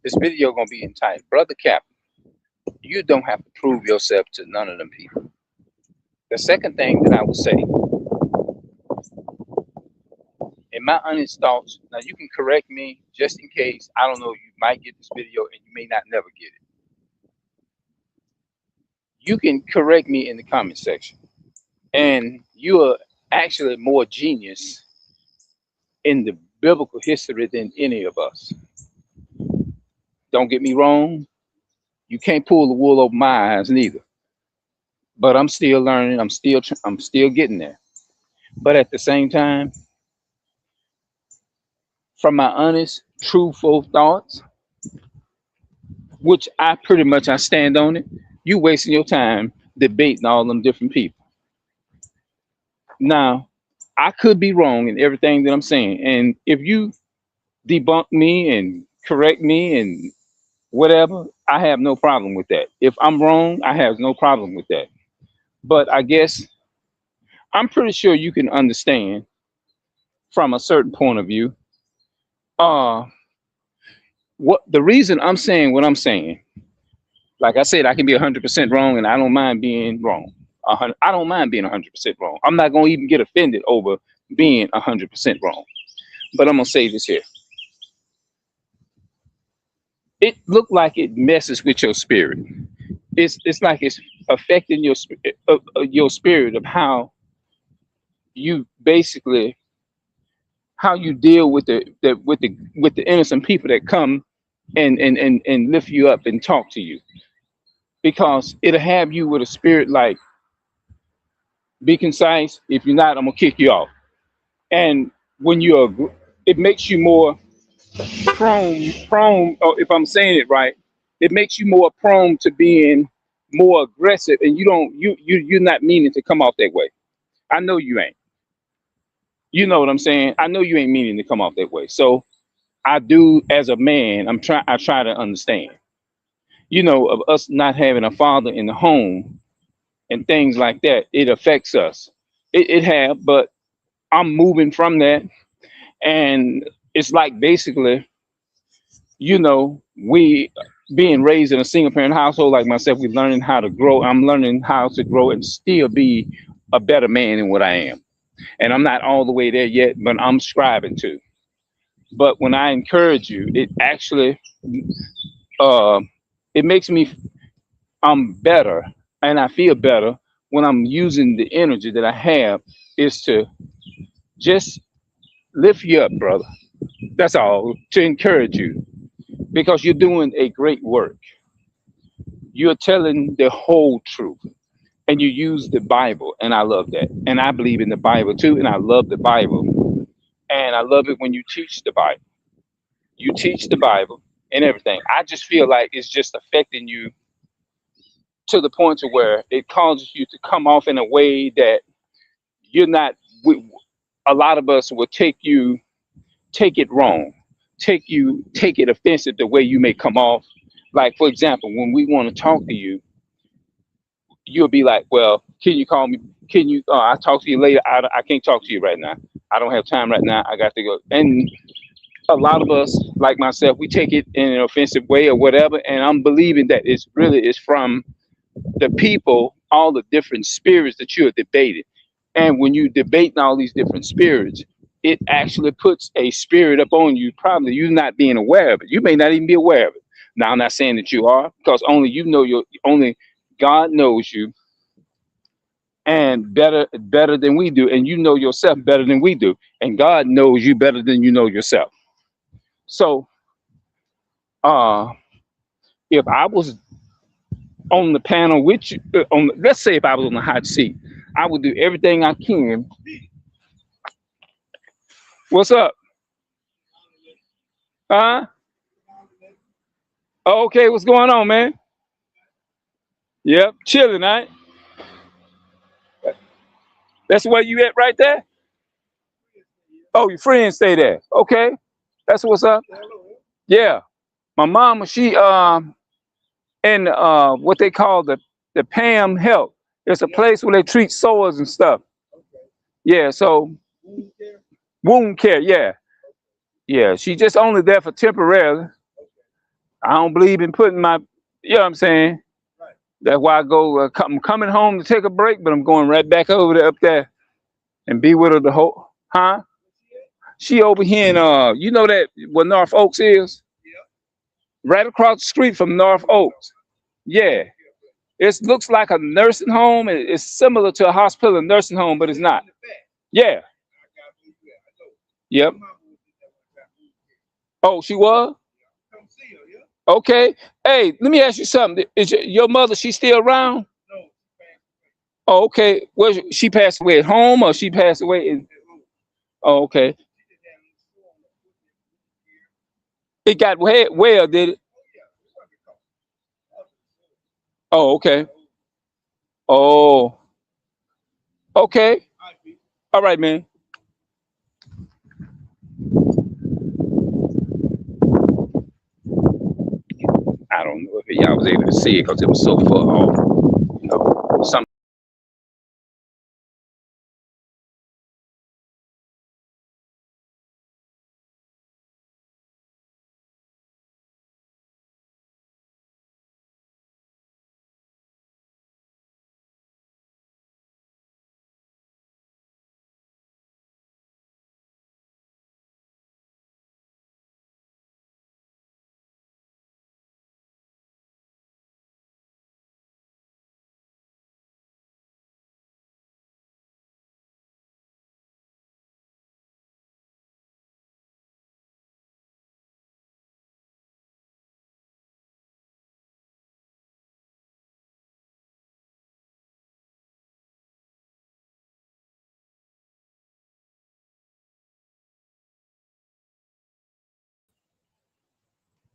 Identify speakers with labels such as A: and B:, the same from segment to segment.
A: This video gonna be entitled Brother Cap. You don't have to prove yourself to none of them people. The second thing that I would say, in my honest thoughts, now you can correct me just in case. I don't know, you might get this video and you may not never get it. You can correct me in the comment section. And you are actually more genius in the biblical history than any of us. Don't get me wrong. You can't pull the wool over my eyes neither. But I'm still learning. I'm still getting there. But at the same time, from my honest, truthful thoughts, which I stand on it, you wasting your time debating all them different people. Now, I could be wrong in everything that I'm saying. And if you debunk me and correct me and whatever, I have no problem with that. If I'm wrong, I have no problem with that. But I guess I'm pretty sure you can understand from a certain point of view. Uh, what the reason I'm saying what I'm saying, like I said, I can be 100% wrong, and I don't mind being wrong. I don't mind being 100% wrong. I'm not gonna even get offended over being 100% wrong. But I'm gonna say this here. It looked like it messes with your spirit. It's like it's affecting your spirit of how you basically how you deal with the innocent people that come and lift you up and talk to you, because it'll have you with a spirit like, be concise. If you're not, I'm gonna kick you off. And when it makes you more prone, or if I'm saying it right, it makes you more prone to being more aggressive, and you're not meaning to come off that way. I know you ain't. You know what I'm saying? I know you ain't meaning to come off that way. So I do, as a man, I try to understand, of us not having a father in the home and things like that. It affects us. It have, but I'm moving from that. And it's like basically, we being raised in a single parent household like myself, we're learning how to grow. I'm learning how to grow and still be a better man than what I am. And I'm not all the way there yet, but I'm striving to. But when I encourage you, it actually uh, it makes me I'm better, and I feel better when I'm using the energy that I have is to just lift you up, brother. That's all, to encourage you, because you're doing a great work. You're telling the whole truth, and you use the Bible, and I love that. And I believe in the Bible too, and I love the Bible. And I love it when you teach the Bible. You teach the Bible and everything. I just feel like it's just affecting you to the point to where it causes you to come off in a way that you're not. A lot of us will take it wrong, take it offensive the way you may come off. Like, for example, when we want to talk to you, you'll be like, well, can you call me? Can you, I'll talk to you later. I can't talk to you right now. I don't have time right now. I got to go. And a lot of us, like myself, we take it in an offensive way or whatever. And I'm believing that it's really is from the people, all the different spirits that you're debating. And when you debating all these different spirits, it actually puts a spirit up on you. Probably you not being aware of it. You may not even be aware of it. Now, I'm not saying that you are, because only God knows you, and better than we do, and you know yourself better than we do, and God knows you better than you know yourself. So, uh, if I was on the panel with you, let's say if I was on the hot seat, I would do everything I can. What's up? Huh? Oh, okay, what's going on, man? Yep, chilling, right? That's where you at right there? Oh, your friends stay there. Okay. That's what's up. Yeah. My mama, she in what they call the Pam Health. It's a place where they treat sores and stuff. Yeah, so wound care, yeah. Yeah. She just only there for temporarily. I don't believe in putting my, you know what I'm saying? That's why I go, I'm coming home to take a break, but I'm going right back over there, up there, and be with her the whole, huh? She over here in, you know that what North Oaks is? Right across the street from North Oaks. Yeah. It looks like a nursing home. It's similar to a hospital and nursing home, but it's not. Yeah. Yep. Oh, she was? Okay. Hey, let me ask you something. Is your mother, she still around? Oh, okay. Was she passed away at home or she passed away in, oh, okay. It got well, did it? Oh, okay. Oh, okay. All right, man. I don't know if y'all was able to see it because it was so far off. You know, some.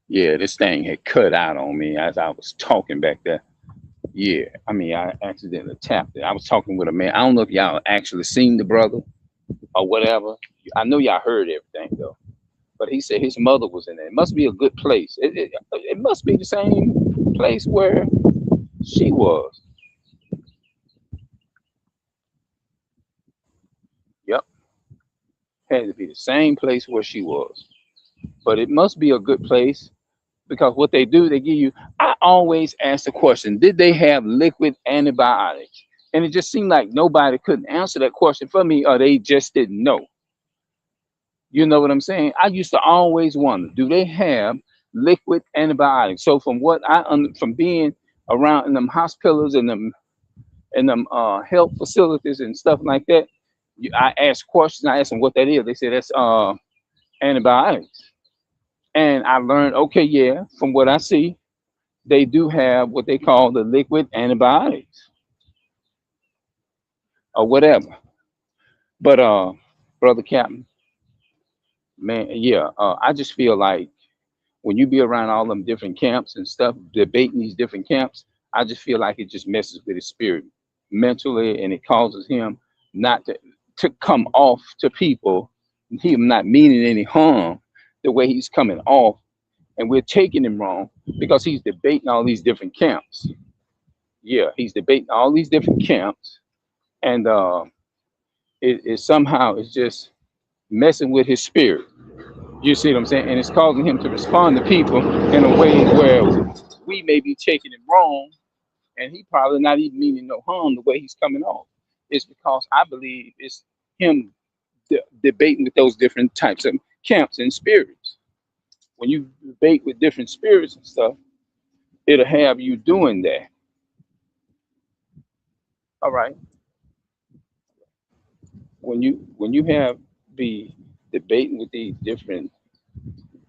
A: Yeah, this thing had cut out on me as I was talking back there. Yeah, I mean, I accidentally tapped it. I was talking with a man. I don't know if y'all actually seen the brother or whatever. I know y'all heard everything though. But he said his mother was in there. It must be a good place. It must be the same place where she was. Yep, had to be the same place where she was. But it must be a good place because what they do, they give you. I always ask the question: did they have liquid antibiotics? And it just seemed like nobody couldn't answer that question for me, or they just didn't know. You know what I'm saying? I used to always wonder: do they have liquid antibiotics? So from what from being around in them hospitals and them health facilities and stuff like that, I asked questions. I asked them what that is. They said that's antibiotics. And I learned, okay, yeah, from what I see, they do have what they call the liquid antibiotics or whatever. But brother Captain, man, yeah, I just feel like when you be around all them different camps and stuff, debating these different camps, I just feel like it just messes with his spirit mentally, and it causes him not to come off to people, him not meaning any harm, the way he's coming off, and we're taking him wrong because he's debating all these different camps. Yeah, he's debating all these different camps, and it somehow is just messing with his spirit. You see what I'm saying? And it's causing him to respond to people in a way where we may be taking it wrong, and he probably not even meaning no harm the way he's coming off. It's because I believe it's him debating with those different types of camps and spirits. When you debate with different spirits and stuff, it'll have you doing that. All right. When you have be debating with these different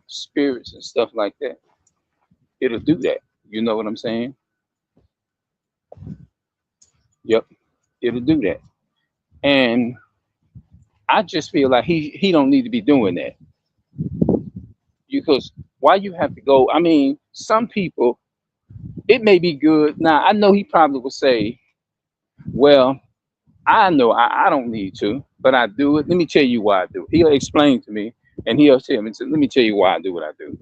A: spirits and stuff like that, it'll do that. You know what I'm saying? Yep, it'll do that. And I just feel like he don't need to be doing that because why you have to go? I mean, some people it may be good. Now I know he probably would say, "Well, I know I don't need to, but I do it. Let me tell you why I do it." He'll explain to me, and he'll tell me, "Let me tell you why I do what I do.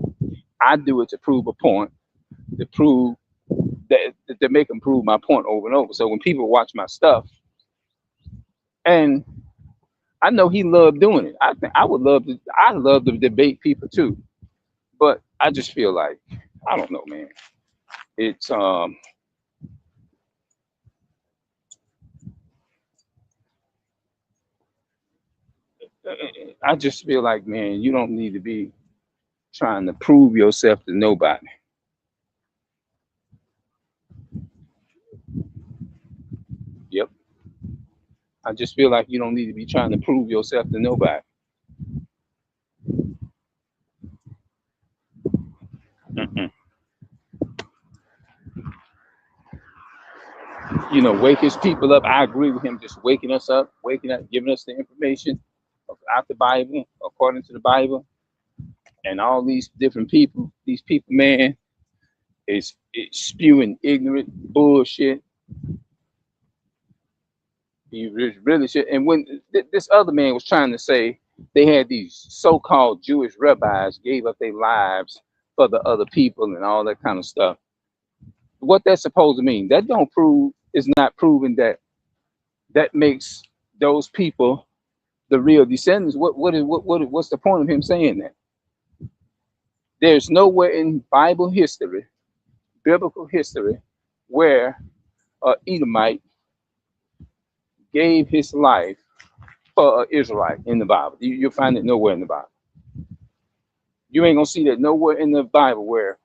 A: I do it to prove a point, to prove that to make them prove my point over and over. So when people watch my stuff, and I know he loved doing it. I think I would love to. I love to debate people too, but I just feel like I don't know, man. It's I just feel like, man, you don't need to be trying to prove yourself to nobody. Yep. I just feel like you don't need to be trying to prove yourself to nobody. Mm-mm. You know, wake his people up. I agree with him, just waking us up, waking up, giving us the information out the Bible, according to the Bible, and all these different people. These people, man, is spewing ignorant bullshit. You really should. And when this other man was trying to say they had these so-called Jewish rabbis gave up their lives for the other people and all that kind of stuff. What that's supposed to mean? That don't prove is not proving that that makes those people the real descendants. What's the point of him saying that? There's nowhere in Bible history, biblical history, where Edomite gave his life for an Israelite in the Bible. You'll find it nowhere in the Bible. You ain't gonna see that nowhere in the Bible where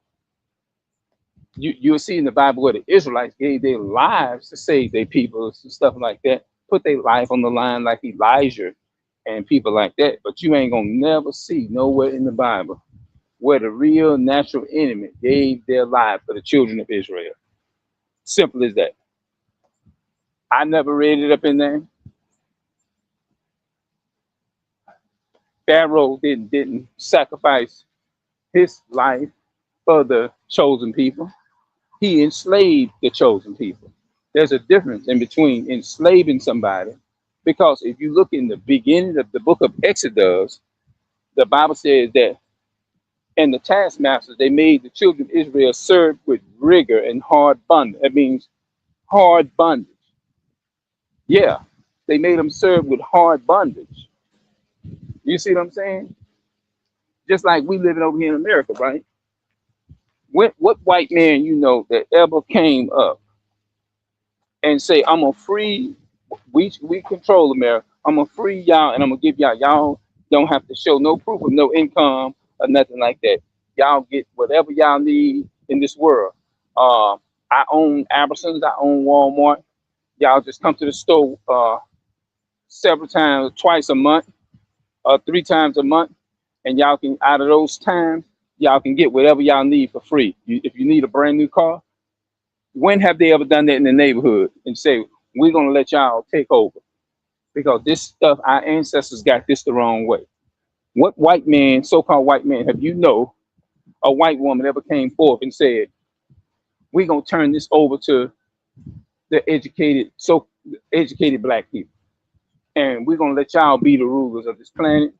A: you'll see in the Bible where the Israelites gave their lives to save their people and stuff like that, put their life on the line like Elijah and people like that. But you ain't gonna never see nowhere in the Bible where the real natural enemy gave their life for the children of Israel. Simple as that. I never read it up in there. Pharaoh didn't sacrifice his life for the chosen people. He enslaved the chosen people. There's a difference in between enslaving somebody, because if you look in the beginning of the book of Exodus, the Bible says that, and the taskmasters, they made the children of Israel serve with rigor and hard bondage. That means hard bondage. Yeah, they made them serve with hard bondage. You see what I'm saying? Just like we living over here in America, right? What white man you know that ever came up and say, I'm gonna free, we control America. I'm gonna free y'all and I'm gonna give y'all don't have to show no proof of no income or nothing like that. Y'all get whatever y'all need in this world. Uh, I own Albertsons, I own Walmart. Y'all just come to the store several times, twice a month, or 3 times a month, and y'all can, out of those times, y'all can get whatever y'all need for free. If you need a brand new car, when have they ever done that in the neighborhood and say, we're going to let y'all take over? Because this stuff, our ancestors got this the wrong way. What white man, so-called white man, have you know a white woman ever came forth and said, we're going to turn this over to the educated, so educated black people, and we're going to let y'all be the rulers of this planet,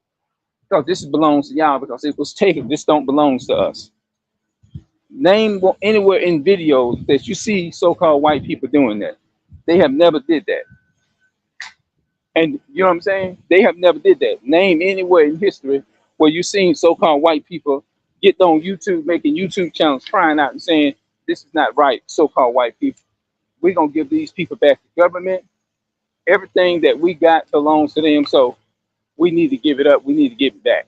A: because this belongs to y'all, because it was taken. This don't belong to us. Name anywhere in videos that you see so-called white people doing that. They have never did that. And you know what I'm saying? They have never did that. Name anywhere in history where you seen so-called white people get on YouTube, making YouTube channels, crying out and saying, this is not right, so-called white people. We're going to give these people back to government. Everything that we got belongs to them. So we need to give it up. We need to give it back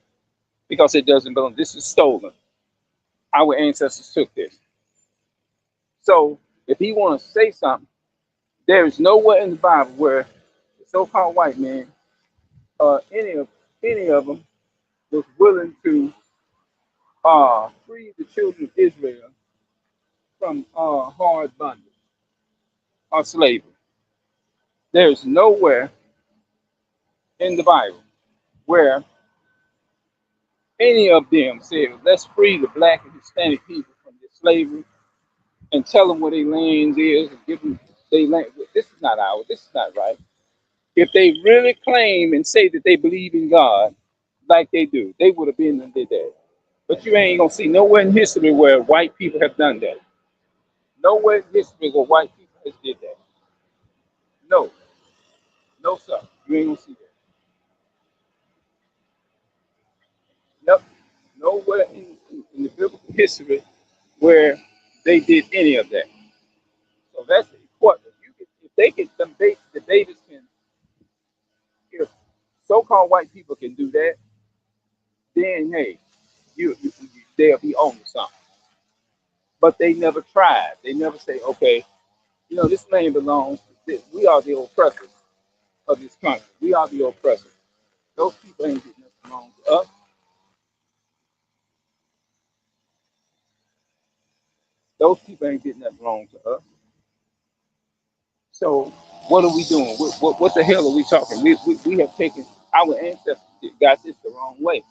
A: because it doesn't belong. This is stolen. Our ancestors took this. So if he want to say something, there is nowhere in the Bible where the so-called white man, any of them, was willing to free the children of Israel from hard bondage or slavery. There is nowhere in the Bible where any of them said, let's free the black and Hispanic people from this slavery and tell them where their lands is and give them their land. This is not ours. This is not right. If they really claim and say that they believe in God like they do, they would have been and did that. But you ain't gonna see nowhere in history where white people have done that. Nowhere in history where white people has did that. No, no sir. You ain't gonna see that. Yep. Nowhere in the biblical history where they did any of that. So that's important. If they can debate, debaters can, if so-called white people can do that, then hey, they'll be on to something. But they never tried. They never say, okay, this land belongs. We are the oppressors of this country. We are the oppressors. Those people ain't getting nothing belong to us. Those people ain't getting nothing belong to us. So what are we doing? What the hell are we talking? We have taken our ancestors got this the wrong way.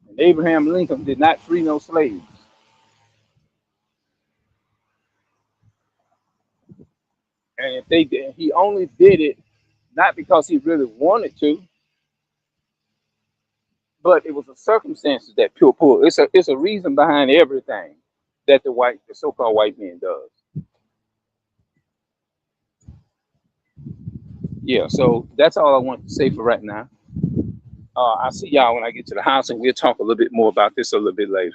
A: And Abraham Lincoln did not free no slaves. And if they did, he only did it not because he really wanted to, but it was a circumstances that pure pull. It's a reason behind everything that the so-called white man does. Yeah, so that's all I want to say for right now. I'll see y'all when I get to the house, and we'll talk a little bit more about this a little bit later.